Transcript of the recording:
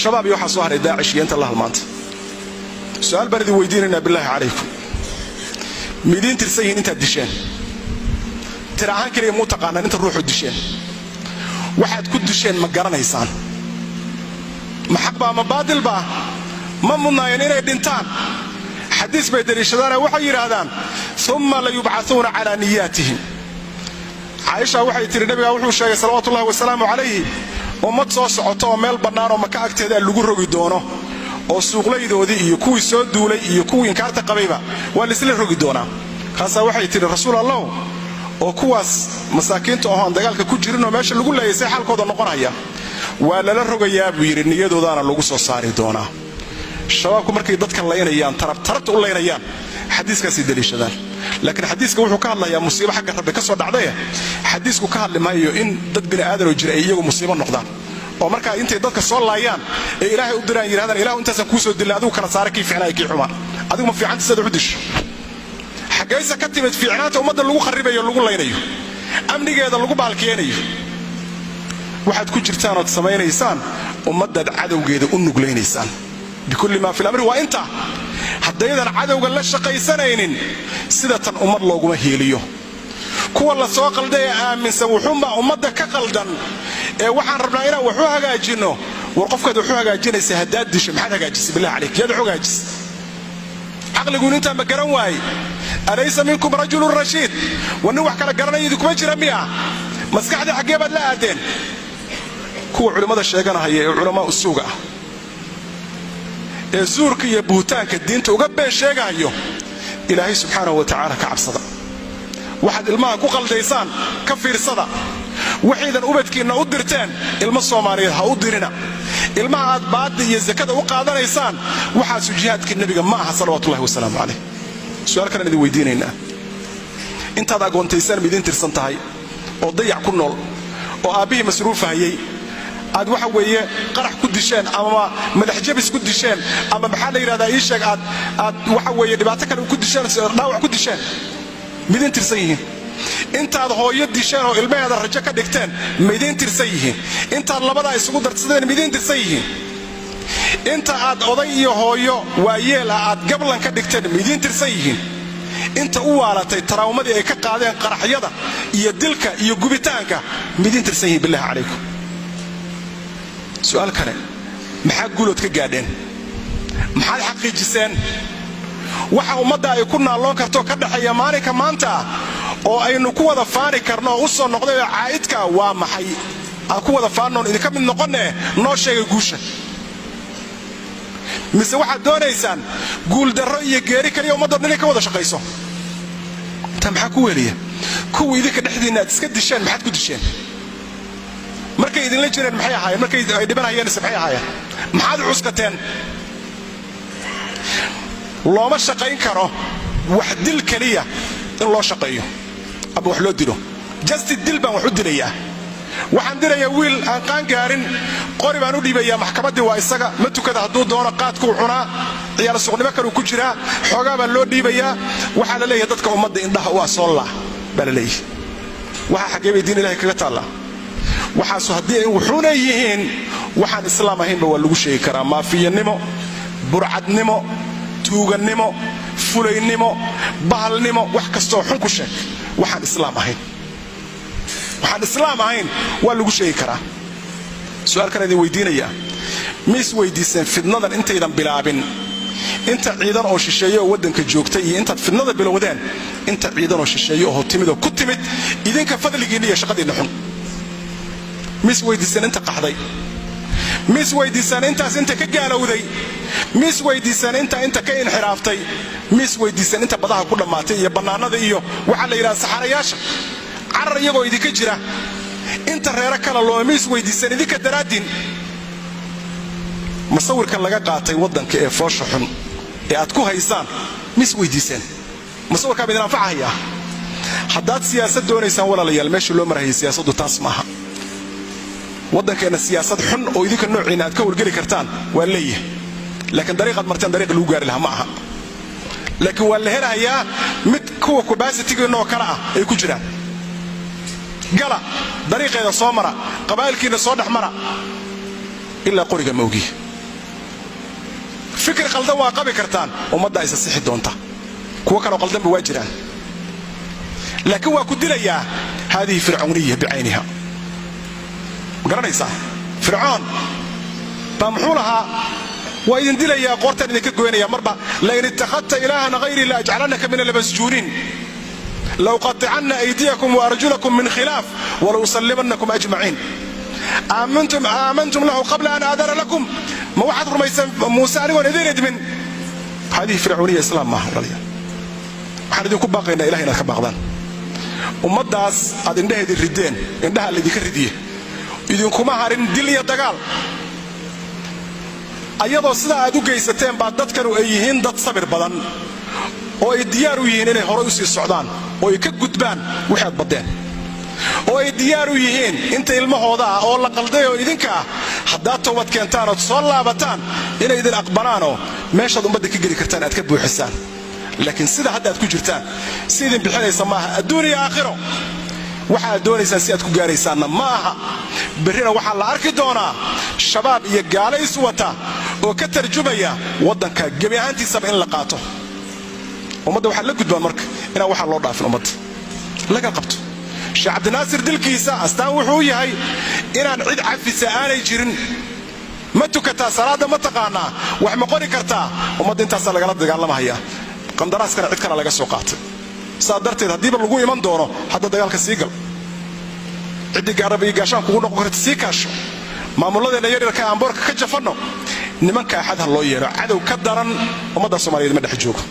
shabaab iyo waxa soo haray daacish iyo inta la halmaanta su'aal baan idin weydiinaynaa billahi calaykum midin tirsayin inta disheen tirahan kaliya mu taqaanaan inta ruuxu disheen waxaad ku disheen ma garanaysaan ma xaq baa ma baadil baa ma mudnaayeen inay dhintaan xadiis bay dariishadaan waxay yiraahdaan thumma la yub'athuuna ala niyyatihim Aisha waxay tiri nabiga wuxuu sheegay sallallahu wasallam alayhi ummad soo socoto oo meel bannaan oo Maka agteeda lagu rogi doono oo suuqlaydoodii iyo kuwii soo duulay iyo kuwii inkaarta qabayba waa la isla rogi doonaa kaasa waxay tiri rasuulallah oo kuwaas masaakiinta oo aan dagaalka ku jirin oo meesha lagu leeyay xalkooda noqonaya waa la rogayaa buu yiri niyadoodana lagu soo saari doonaa shabaabku markay dadka leeynayaan tarabta u leeynayaan xadiiskaasi daliishadaan laakiin xadiiska wuxuu ka hadlayaa musiibo xagga rabbi ka soo dhacday xadiisku ka hadlimayo in dad bini aadan oo jira ay iyagu musiibo noqdaan oo marka intay dadka soo laayaan ee ilaahay u diraan yiraahdaan ilaahu intaas ku soo dilay adigu kala saara kii fiicnaa kii xumaa adigu ma fiicanta sida u dish xagaysa ka timid fiicnaanta ummadda lagu kharibayo lagu leynayo amnigeeda lagu baalkeenayo waxaad ku jirtaan oo samaynaysaan ummadda cadawgeeda u nugleeynaysan bikulli ma fil amri wa inta haddaydan cadawga la shaqaysanaynin sida tan ummad looguma heeliyo kuwa la soo qalday aaminsan wuxuuma ummadda ka qaldan ee waxaan rabnaa inaan wax u hagaajino war qofkaad wax u hagaajinaysa hadaad disho maxaad hagaajisay billahi alayk yaad xogaajis aqligu inta ma garan waay alaysa minkum rajulun rashid wani wax kala garanayay kuma jira miya maskaxda xagee baad la aadeen kuwa culimada sheeganaya ee culama usuuga ee zuurka iyo buutaanka diinta uga been sheegayo ilaahay subhanahu wa ta'ala ka cabsada waxaad ilmaha ku qaldaysaan ka fiirsada waxiidan ubadkiina u dirteen ilmo Soomaaliyeed ha u dirina ilmaha aad baad iyo zakada u qaadanaysaan waxa sujihaadka nabiga ma aha sallallahu wasallam alayhi su'aal kale idin weydiinaynaa intaad aqoontaysaan midin tirsan tahay oo dayac ku nool oo aabihi masruufayay aad waxa weeye qarax ku disheen ama madax jabis ku disheen ama maxaa la yiraahdaa ii sheeg aad waxa weeye dhibaato kale ku disheen dhaawac ku disheen midin tirsan yihiin intaad hooyo disheen oo ilmaheeda rajo ka dhigteen midin tirsan yihiin intaad labada isugu darsadeen midin tirsan yihiin inta aad oday iyo hooyo waayeel aad gablan ka dhigteen midin tirsan yihiin inta u waalatay taraawmadii ay ka qaadeen qaraxyada iyo dilka iyo gubitaanka midin tirsan yihiin billahi alaykum su'aal kale maxaa guulood ka gaadheen maxaad xaqiijiseen waxa ummadda ay ku naaloon karto ka dhaxaya maalinka maanta oo aynu ku wada faani karno oo u soo noqday caayidka waa maxay aan ku wada faanoon idinka mid noqonee noo sheegay guusha mise waxaad doonaysaan guul darro iyo geeri kaliya ummadda dhan ka wada shaqayso ta maxaa ku weliya kuwa idinka dhexdiina aad iska disheen maxaad ku disheen markay idin la jireen maxay ahaayeen markay ay dhibanayeen maxay ahaayeen maxaad cuskateen looma shaqayn karo wax dil kaliya in loo shaqeeyo aba wax loo dilo just dil baan wax u dilayaa waxaan dirayaa wiil aan qaan gaarin qori baan u dhibayaa maxkamadda waa isaga ma tukada hadduu doono qaadku cunaa ciyaar suuqnimo kale ku jira xoogaa baa loo dhibayaa waxa la leeyahay dadka ummadda indhaha waa soo laa baa la leeyahay waxa xageebay diin ilaahay kaga taala waxaas haddii ay wuxuuna yihiin waxaan islaam ahaynba waa lagu sheegi karaa maafiyanimo burcadnimo tuuganimo fulaynimo bahalnimo wax kastoo xun ku sheeg waxaan islaam ahayn waa lagu sheegi karaa su'aal kale idin weydiinaya mis weydiiseen fidnadan intaydan bilaabin inta ciidan oo shisheeyo oo wadanka joogtay iyo inta fidnada bilowdeen inta ciidan oo shisheeyo oo timid oo ku timid idinka fadligiina iyo shaqadiina xun mis weydiiseen inta qaxday mis weydiiseen intaas inta ka gaalowday mis weydiiseen inta ka inxiraaftay mis weydiiseen inta badaha ku dhamaatay iyo banaanada iyo waxa la yiraahdaa saxarayaasha carar iyagoo idinka jira inta reero kala loo mis weydiiseen idinka daraadin masawirkan laga qaatay wadanka ee foosha xun ee aad ku haysaan mis weydiiseen masawirka midna anfacaya haddaad siyaasad doonaysaan walaalayaal meesha loo marayay siyaasaddu taas maaha wadankeena siyaasad xun oo idinka noociina aad ka wargeli kartaan waa leeyahay laakiin dariiqad martaan dariiq lagu gaari lahaa ma aha laakiin waa la helayaa mid kuwa capacity-ga kala ah ay ku jiraan gala dariiqeeda soo mara qabaa'ilkiina soo dhex mara ilaa qoriga ma ogi fikir qaldan waa qabi kartaan ummadda isa sixi doonta kuwa kale qaldan ba waajiraan laakiin waa ku dilayaa هذه فرعونية بعينها garanaysaa fircoon baa muxuu lahaa waa idin dilayaa qoortaan idinka goynaya marba la in ittakhadta ilaahan ghayri la aj'alanaka min al-masjuunin law qat'anna aydiyakum wa arjulakum min khilaaf wa law usallimannakum ajma'in amantum lahu qabla an adara lakum ma waxaad rumaysan Muuse anigoon idin idmin هذه فرعونية islaam ma raliya waxaan idinku baaqaynaa ilaahay inaad ka baaqdaan ummadaas aad indhaheeda rideen indhaha la idinka ridiye idinkuma harin dil iyo dagaal ayadoo sida aad u geysateen baa dadkanu ay yihiin dad sabir badan oo ay diyaar u yihiin inay hore u sii socdaan oo ay ka gudbaan waxaad badeen oo ay diyaar u yihiin inta ilmahooda ah oo la qalday oo idinka haddaad toobad keentaan oo soo laabataan inay idin aqbalaanoo meeshaad ummadda ka geli kartaan aad ka buuxisaan laakiin sida hadda aad ku jirtaan si idin bixinaysa maaha adduun iyo aakhiro waxaad doonaysaan si aad ku gaaraysaanna maaha berrina waxaa la arki doonaa shabaab iyo gaalo is wata oo ka tarjumaya waddanka gebi ahaantiisaba in la qaato ummadda waxaa la gudbaan marka inaan waxaa loo dhaafin ummadda laga qabto sheekh cabdinaasir dilkiisa astaan wuxuu yahay inaan cid cafisa aanay jirin ma tukataa salaada ma taqaanaa wax ma qori kartaa ummadda intaasaa lagala dagaalamahayaa qandaraaskana cid kale laga soo qaatay saa darteed haddiiba lagu iman doono hadda dagaalka sii gal ciddii gaaraba iyo gaashaan kugu noqon karta sii kaasho maamuladeena yaryarka aan boorka ka jafanno nimanka axad ha loo yeelo cadow ka daran ummadda soomaaliyeed ma dhex joogo